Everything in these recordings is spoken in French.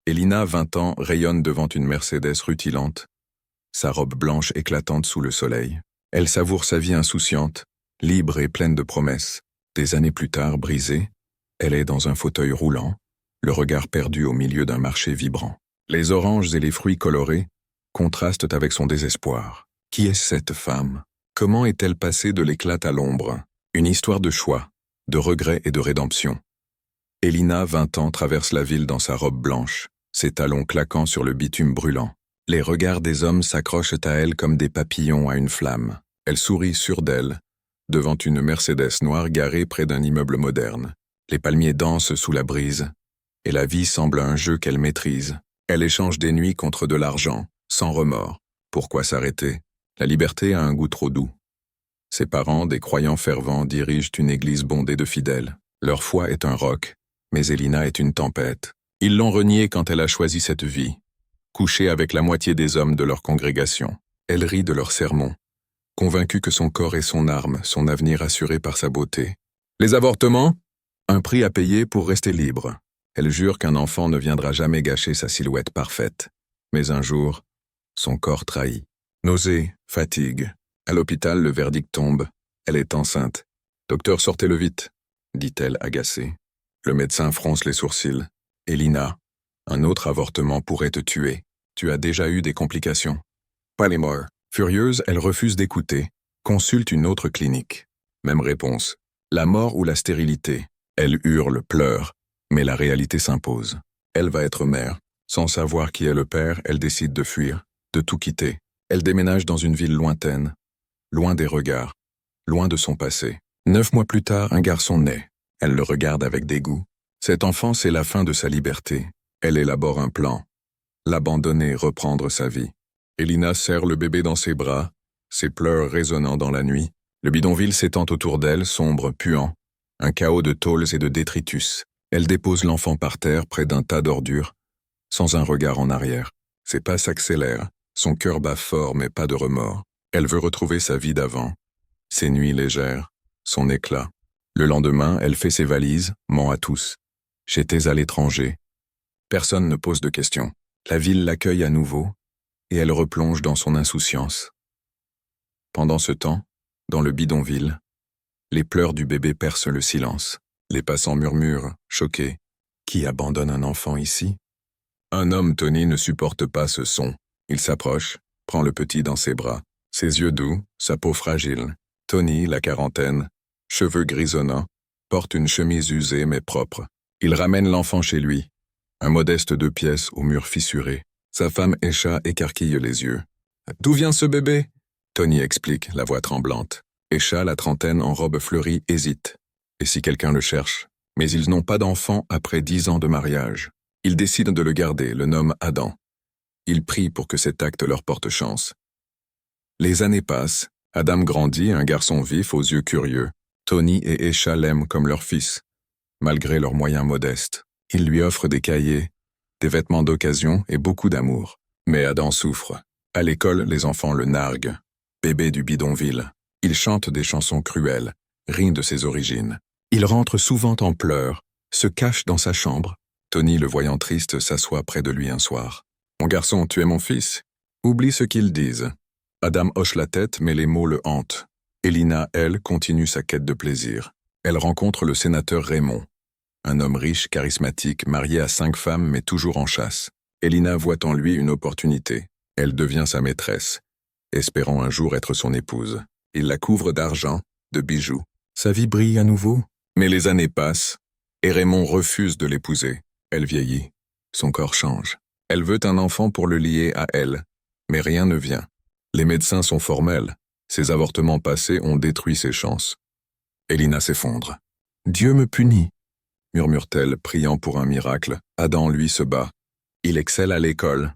Elina, 20 ans, rayonne devant une Mercedes rutilante, sa robe blanche éclatante sous le soleil. Elle savoure sa vie insouciante, libre et pleine de promesses. Des années plus tard, brisée, elle est dans un fauteuil roulant, le regard perdu au milieu d'un marché vibrant. Les oranges et les fruits colorés contrastent avec son désespoir. Qui est cette femme? Comment est-elle passée de l'éclat à l'ombre? Une histoire de choix, de regret et de rédemption. Elina, 20 ans, traverse la ville dans sa robe blanche, ses talons claquant sur le bitume brûlant. Les regards des hommes s'accrochent à elle comme des papillons à une flamme. Elle sourit sûre d'elle, devant une Mercedes noire garée près d'un immeuble moderne. Les palmiers dansent sous la brise, et la vie semble un jeu qu'elle maîtrise. Elle échange des nuits contre de l'argent, sans remords. Pourquoi s'arrêter? La liberté a un goût trop doux. Ses parents, des croyants fervents, dirigent une église bondée de fidèles. Leur foi est un roc, mais Elina est une tempête. Ils l'ont reniée quand elle a choisi cette vie, couchée avec la moitié des hommes de leur congrégation. Elle rit de leurs sermons, convaincue que son corps est son arme, son avenir assuré par sa beauté. Les avortements? Un prix à payer pour rester libre. Elle jure qu'un enfant ne viendra jamais gâcher sa silhouette parfaite. Mais un jour, son corps trahit. Nausées, fatigue. À l'hôpital, le verdict tombe. Elle est enceinte. « Docteur, sortez-le vite », dit-elle agacée. Le médecin fronce les sourcils. « Elina, un autre avortement pourrait te tuer. Tu as déjà eu des complications. » Pas les morts. Furieuse, elle refuse d'écouter. Consulte une autre clinique. Même réponse. La mort ou la stérilité. Elle hurle, pleure, mais la réalité s'impose. Elle va être mère. Sans savoir qui est le père, elle décide de fuir, de tout quitter. Elle déménage dans une ville lointaine, loin des regards, loin de son passé. 9 mois plus tard, un garçon naît. Elle le regarde avec dégoût. Cet enfant, c'est la fin de sa liberté. Elle élabore un plan. L'abandonner, reprendre sa vie. Elina serre le bébé dans ses bras, ses pleurs résonnant dans la nuit. Le bidonville s'étend autour d'elle, sombre, puant. Un chaos de tôles et de détritus. Elle dépose l'enfant par terre près d'un tas d'ordures, sans un regard en arrière. Ses pas s'accélèrent, son cœur bat fort mais pas de remords. Elle veut retrouver sa vie d'avant, ses nuits légères, son éclat. Le lendemain, elle fait ses valises, ment à tous. J'étais à l'étranger. Personne ne pose de questions. La ville l'accueille à nouveau, et elle replonge dans son insouciance. Pendant ce temps, dans le bidonville, les pleurs du bébé percent le silence. Les passants murmurent, choqués. Qui abandonne un enfant ici? Un homme, Tony, ne supporte pas ce son. Il s'approche, prend le petit dans ses bras. Ses yeux doux, sa peau fragile. Tony, la quarantaine, cheveux grisonnants, porte une chemise usée mais propre. Il ramène l'enfant chez lui. Un modeste 2 pièces aux murs fissurés. Sa femme Esha écarquille les yeux. « D'où vient ce bébé ?» Tony explique, la voix tremblante. Esha, la trentaine en robe fleurie, hésite. Et si quelqu'un le cherche? Mais ils n'ont pas d'enfant après 10 ans de mariage. Ils décident de le garder, le nomment Adam. Ils prient pour que cet acte leur porte chance. Les années passent. Adam grandit, un garçon vif aux yeux curieux. Tony et Esha l'aiment comme leur fils, malgré leurs moyens modestes. Ils lui offrent des cahiers, des vêtements d'occasion et beaucoup d'amour. Mais Adam souffre. À l'école, les enfants le narguent. Bébé du bidonville. Il chante des chansons cruelles, rit de ses origines. Il rentre souvent en pleurs, se cache dans sa chambre. Tony, le voyant triste, s'assoit près de lui un soir. « Mon garçon, tu es mon fils? Oublie ce qu'ils disent. » Adam hoche la tête, mais les mots le hantent. Elina, elle, continue sa quête de plaisir. Elle rencontre le sénateur Raymond. Un homme riche, charismatique, marié à 5 femmes, mais toujours en chasse. Elina voit en lui une opportunité. Elle devient sa maîtresse, espérant un jour être son épouse. Il la couvre d'argent, de bijoux. Sa vie brille à nouveau. Mais les années passent, et Raymond refuse de l'épouser. Elle vieillit. Son corps change. Elle veut un enfant pour le lier à elle, mais rien ne vient. Les médecins sont formels. Ses avortements passés ont détruit ses chances. Elina s'effondre. « Dieu me punit », murmure-t-elle, priant pour un miracle. Adam, lui, se bat. Il excelle à l'école,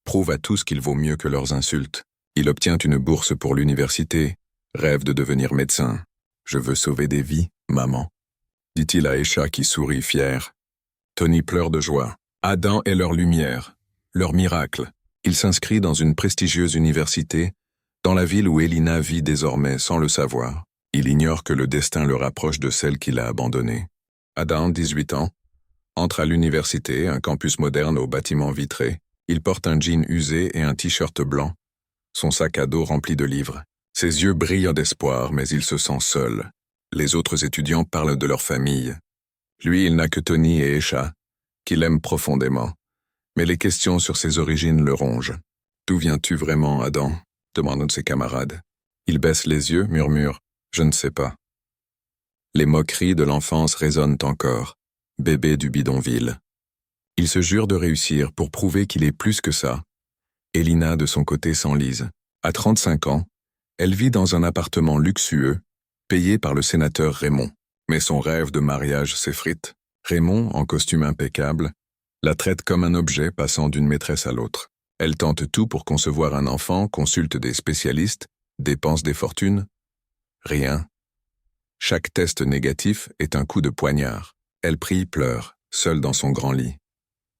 prouve à tous qu'il vaut mieux que leurs insultes. Il obtient une bourse pour l'université, rêve de devenir médecin. « Je veux sauver des vies, maman », dit-il à Esha qui sourit fière. Tony pleure de joie. Adam est leur lumière, leur miracle. Il s'inscrit dans une prestigieuse université, dans la ville où Elina vit désormais sans le savoir. Il ignore que le destin le rapproche de celle qu'il a abandonnée. Adam, 18 ans, Entre à l'université, un campus moderne aux bâtiments vitrés. Il porte un jean usé et un t-shirt blanc. Son sac à dos rempli de livres. Ses yeux brillent d'espoir, mais il se sent seul. Les autres étudiants parlent de leur famille. Lui, il n'a que Tony et Esha, qu'il aime profondément. Mais les questions sur ses origines le rongent. « D'où viens-tu vraiment, Adam ?» demande un de ses camarades. Il baisse les yeux, murmure « Je ne sais pas ». Les moqueries de l'enfance résonnent encore. Bébé du bidonville. Il se jure de réussir pour prouver qu'il est plus que ça. Elina, de son côté, s'enlise. À 35 ans, elle vit dans un appartement luxueux, payé par le sénateur Raymond. Mais son rêve de mariage s'effrite. Raymond, en costume impeccable, la traite comme un objet passant d'une maîtresse à l'autre. Elle tente tout pour concevoir un enfant, consulte des spécialistes, dépense des fortunes. Rien. Chaque test négatif est un coup de poignard. Elle prie, pleure, seule dans son grand lit.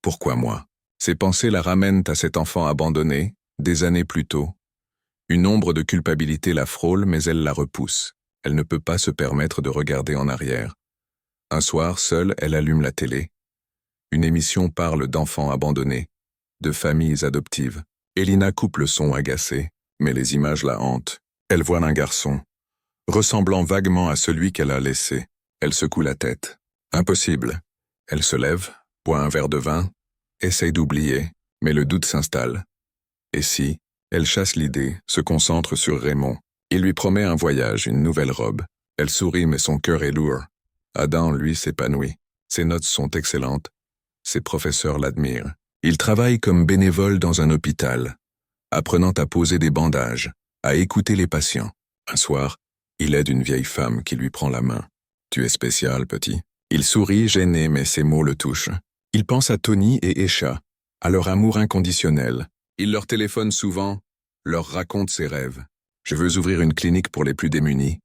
Pourquoi moi? Ses pensées la ramènent à cet enfant abandonné, des années plus tôt. Une ombre de culpabilité la frôle, mais elle la repousse. Elle ne peut pas se permettre de regarder en arrière. Un soir, seule, elle allume la télé. Une émission parle d'enfants abandonnés, de familles adoptives. Elina coupe le son agacée, mais les images la hantent. Elle voit un garçon, ressemblant vaguement à celui qu'elle a laissé. Elle secoue la tête. Impossible. Elle se lève, boit un verre de vin, essaye d'oublier, mais le doute s'installe. Et si, elle chasse l'idée, se concentre sur Raymond. Il lui promet un voyage, une nouvelle robe. Elle sourit, mais son cœur est lourd. Adam, lui, s'épanouit. Ses notes sont excellentes. Ses professeurs l'admirent. Il travaille comme bénévole dans un hôpital, apprenant à poser des bandages, à écouter les patients. Un soir, il aide une vieille femme qui lui prend la main. « Tu es spécial, petit. » Il sourit, gêné, mais ses mots le touchent. Il pense à Tony et Esha, à leur amour inconditionnel. Il leur téléphone souvent, leur raconte ses rêves. « Je veux ouvrir une clinique pour les plus démunis, »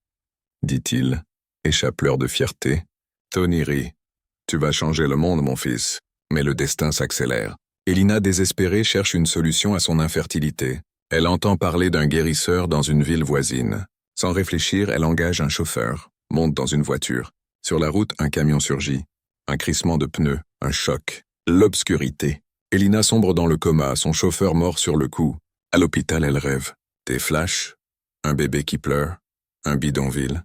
dit-il. Esha pleure de fierté. Tony rit. « Tu vas changer le monde, mon fils. » Mais le destin s'accélère. Elina, désespérée, cherche une solution à son infertilité. Elle entend parler d'un guérisseur dans une ville voisine. Sans réfléchir, elle engage un chauffeur, monte dans une voiture. Sur la route, un camion surgit. Un crissement de pneus, un choc. L'obscurité. Elina sombre dans le coma, son chauffeur mort sur le coup. À l'hôpital, elle rêve. Des flashs, un bébé qui pleure, un bidonville.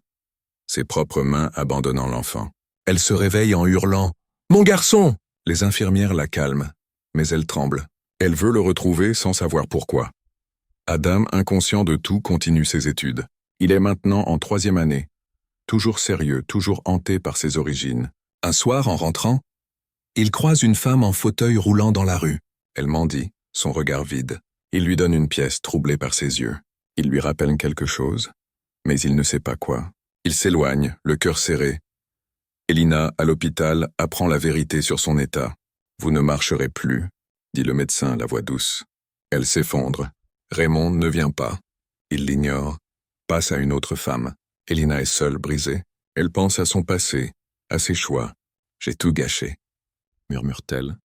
Ses propres mains abandonnant l'enfant. Elle se réveille en hurlant « Mon garçon !» Les infirmières la calment, mais elle tremble. Elle veut le retrouver sans savoir pourquoi. Adam, inconscient de tout, continue ses études. Il est maintenant en 3e année. Toujours sérieux, toujours hanté par ses origines. Un soir, en rentrant, il croise une femme en fauteuil roulant dans la rue. Elle mendie, son regard vide. Il lui donne une pièce, troublée par ses yeux. Il lui rappelle quelque chose, mais il ne sait pas quoi. Il s'éloigne, le cœur serré. Elina, à l'hôpital, apprend la vérité sur son état. « Vous ne marcherez plus », dit le médecin, la voix douce. Elle s'effondre. Raymond ne vient pas. Il l'ignore, passe à une autre femme. Elina est seule, brisée. Elle pense à son passé, à ses choix. « J'ai tout gâché », murmure-t-elle.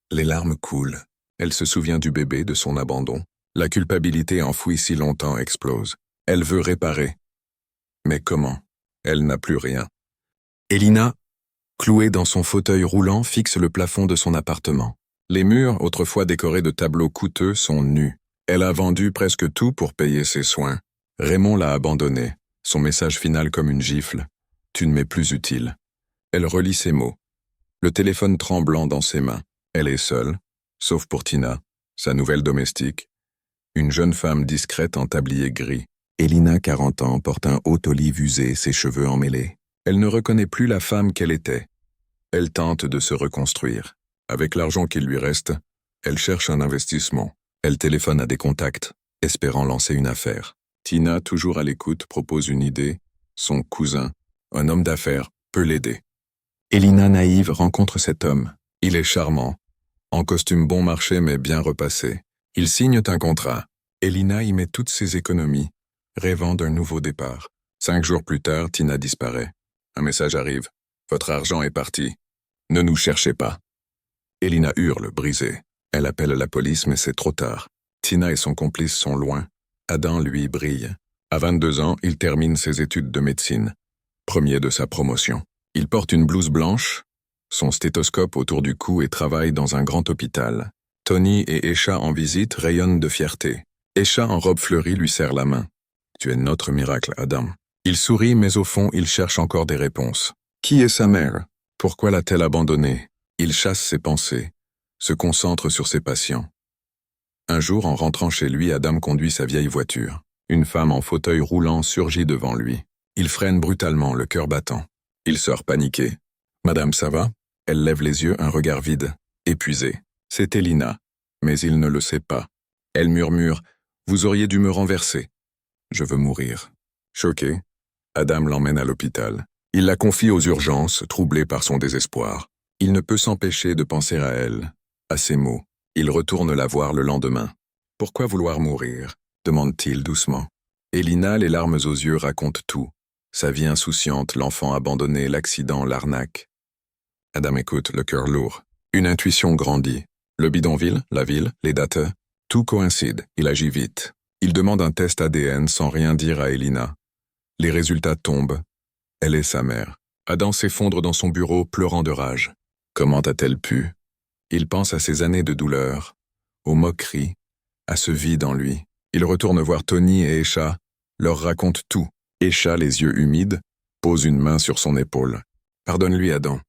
Les larmes coulent. Elle se souvient du bébé, de son abandon. La culpabilité enfouie si longtemps explose. Elle veut réparer. Mais comment? Elle n'a plus rien. Elina, clouée dans son fauteuil roulant, fixe le plafond de son appartement. Les murs, autrefois décorés de tableaux coûteux, sont nus. Elle a vendu presque tout pour payer ses soins. Raymond l'a abandonnée. Son message final comme une gifle. « Tu ne m'es plus utile. » Elle relit ces mots. Le téléphone tremblant dans ses mains. Elle est seule, sauf pour Tina, sa nouvelle domestique. Une jeune femme discrète en tablier gris. Elina, 40 ans, porte un haut olive usé, ses cheveux emmêlés. Elle ne reconnaît plus la femme qu'elle était. Elle tente de se reconstruire. Avec l'argent qu'il lui reste, elle cherche un investissement. Elle téléphone à des contacts, espérant lancer une affaire. Tina, toujours à l'écoute, propose une idée. Son cousin, un homme d'affaires, peut l'aider. Elina, naïve, rencontre cet homme. Il est charmant, en costume bon marché mais bien repassé. Ils signent un contrat. Elina y met toutes ses économies, rêvant d'un nouveau départ. 5 jours plus tard, Tina disparaît. Un message arrive. « Votre argent est parti. Ne nous cherchez pas. » Elina hurle, brisée. Elle appelle la police, mais c'est trop tard. Tina et son complice sont loin. Adam, lui, brille. À 22 ans, il termine ses études de médecine. Premier de sa promotion. Il porte une blouse blanche, son stéthoscope autour du cou et travaille dans un grand hôpital. Tony et Esha en visite rayonnent de fierté. Esha en robe fleurie lui serre la main. « Tu es notre miracle, Adam. » Il sourit, mais au fond, il cherche encore des réponses. Qui est sa mère? Pourquoi l'a-t-elle abandonné? Il chasse ses pensées, se concentre sur ses patients. Un jour, en rentrant chez lui, Adam conduit sa vieille voiture. Une femme en fauteuil roulant surgit devant lui. Il freine brutalement, le cœur battant. Il sort paniqué. « Madame, ça va ?» Elle lève les yeux, un regard vide, épuisé. C'est Elina, mais il ne le sait pas. Elle murmure « Vous auriez dû me renverser. » Je veux mourir. Choqué, Adam l'emmène à l'hôpital. Il la confie aux urgences, troublé par son désespoir. Il ne peut s'empêcher de penser à elle, à ses mots. Il retourne la voir le lendemain. « Pourquoi vouloir mourir ?» demande-t-il doucement. Elina, les larmes aux yeux, raconte tout. Sa vie insouciante, l'enfant abandonné, l'accident, l'arnaque. Adam écoute, le cœur lourd. Une intuition grandit. Le bidonville, la ville, les dates, tout coïncide. Il agit vite. Il demande un test ADN sans rien dire à Elina. Les résultats tombent. Elle est sa mère. Adam s'effondre dans son bureau, pleurant de rage. Comment a-t-elle pu? Il pense à ses années de douleur, aux moqueries, à ce vide en lui. Il retourne voir Tony et Esha, leur raconte tout. Esha, les yeux humides, pose une main sur son épaule. « Pardonne-lui, Adam.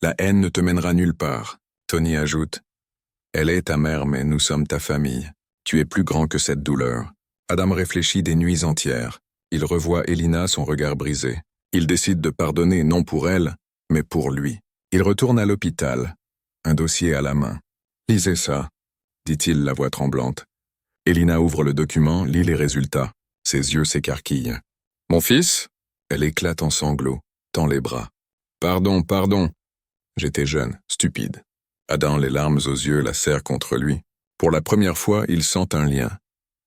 La haine ne te mènera nulle part. » Tony ajoute. « Elle est ta mère, mais nous sommes ta famille. Tu es plus grand que cette douleur. » Adam réfléchit des nuits entières. Il revoit Elina, son regard brisé. Il décide de pardonner, non pour elle, mais pour lui. Il retourne à l'hôpital, un dossier à la main. « Lisez ça, » dit-il, la voix tremblante. Elina ouvre le document, lit les résultats. Ses yeux s'écarquillent. « Mon fils ?» Elle éclate en sanglots, tend les bras. « Pardon, pardon. » J'étais jeune, stupide. Adam, les larmes aux yeux, la serre contre lui. Pour la première fois, il sent un lien.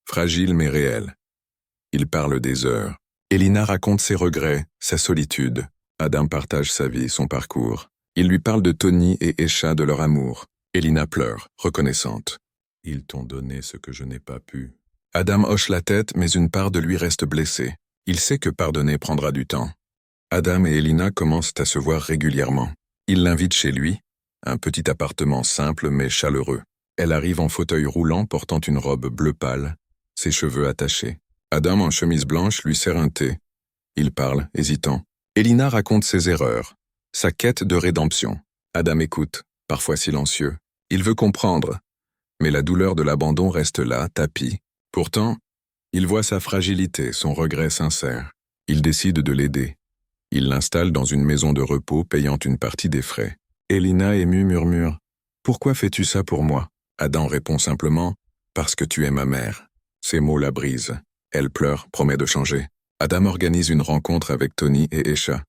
Fragile mais réel. Il parle des heures. Elina raconte ses regrets, sa solitude. Adam partage sa vie, son parcours. Il lui parle de Tony et Esha, de leur amour. Elina pleure, reconnaissante. « Ils t'ont donné ce que je n'ai pas pu. » Adam hoche la tête, mais une part de lui reste blessée. Il sait que pardonner prendra du temps. Adam et Elina commencent à se voir régulièrement. Il l'invite chez lui, un petit appartement simple mais chaleureux. Elle arrive en fauteuil roulant portant une robe bleu pâle, ses cheveux attachés. Adam, en chemise blanche, lui sert un thé. Il parle, hésitant. Elina raconte ses erreurs, sa quête de rédemption. Adam écoute, parfois silencieux. Il veut comprendre, mais la douleur de l'abandon reste là, tapie. Pourtant, il voit sa fragilité, son regret sincère. Il décide de l'aider. Il l'installe dans une maison de repos, payant une partie des frais. Elina, émue, murmure « Pourquoi fais-tu ça pour moi ?» Adam répond simplement « Parce que tu es ma mère. » Ces mots la brisent. Elle pleure, promet de changer. Adam organise une rencontre avec Tony et Esha.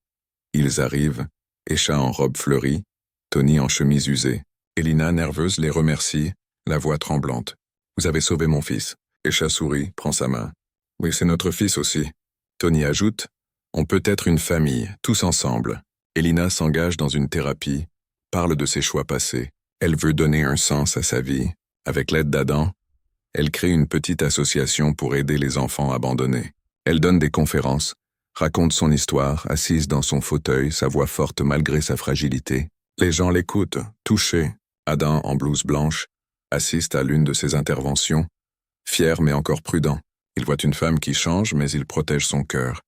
Ils arrivent, Esha en robe fleurie, Tony en chemise usée. Elina, nerveuse, les remercie, la voix tremblante. « Vous avez sauvé mon fils. » Esha sourit, prend sa main. « Oui, c'est notre fils aussi. » Tony ajoute « On peut être une famille, tous ensemble. » Elina s'engage dans une thérapie, parle de ses choix passés. Elle veut donner un sens à sa vie. Avec l'aide d'Adam, elle crée une petite association pour aider les enfants abandonnés. Elle donne des conférences, raconte son histoire, assise dans son fauteuil, sa voix forte malgré sa fragilité. Les gens l'écoutent, touchés. Adam, en blouse blanche, assiste à l'une de ses interventions. Fier mais encore prudent. Il voit une femme qui change, mais il protège son cœur.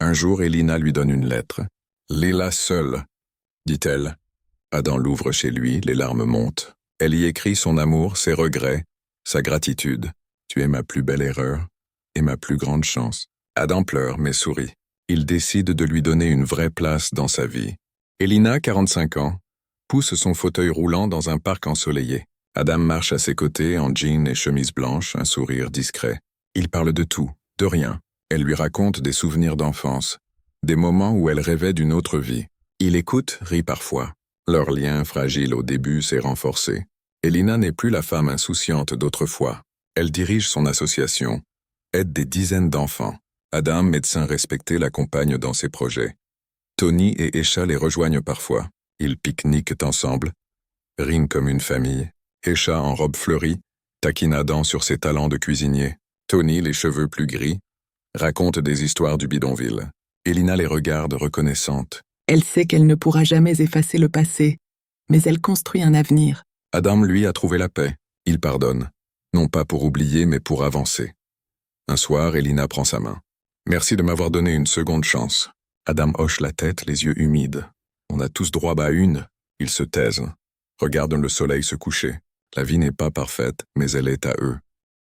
Un jour, Elina lui donne une lettre. « Lis-la seule, » dit-elle. Adam l'ouvre chez lui, les larmes montent. Elle y écrit son amour, ses regrets, sa gratitude. « Tu es ma plus belle erreur et ma plus grande chance. » Adam pleure mais sourit. Il décide de lui donner une vraie place dans sa vie. Elina, 45 ans, pousse son fauteuil roulant dans un parc ensoleillé. Adam marche à ses côtés en jean et chemise blanche, un sourire discret. Il parle de tout, de rien. Elle lui raconte des souvenirs d'enfance, des moments où elle rêvait d'une autre vie. Il écoute, rit parfois. Leur lien, fragile au début, s'est renforcé. Elina n'est plus la femme insouciante d'autrefois. Elle dirige son association, aide des dizaines d'enfants. Adam, médecin respecté, l'accompagne dans ses projets. Tony et Esha les rejoignent parfois. Ils pique-niquent ensemble, riment comme une famille. Esha, en robe fleurie, taquine Adam sur ses talents de cuisinier. Tony, les cheveux plus gris, raconte des histoires du bidonville. Elina les regarde reconnaissante. Elle sait qu'elle ne pourra jamais effacer le passé, mais elle construit un avenir. Adam, lui, a trouvé la paix. Il pardonne. Non pas pour oublier, mais pour avancer. Un soir, Elina prend sa main. « Merci de m'avoir donné une seconde chance. » Adam hoche la tête, les yeux humides. « On a tous droit à une. » Ils se taisent. Regardent le soleil se coucher. La vie n'est pas parfaite, mais elle est à eux.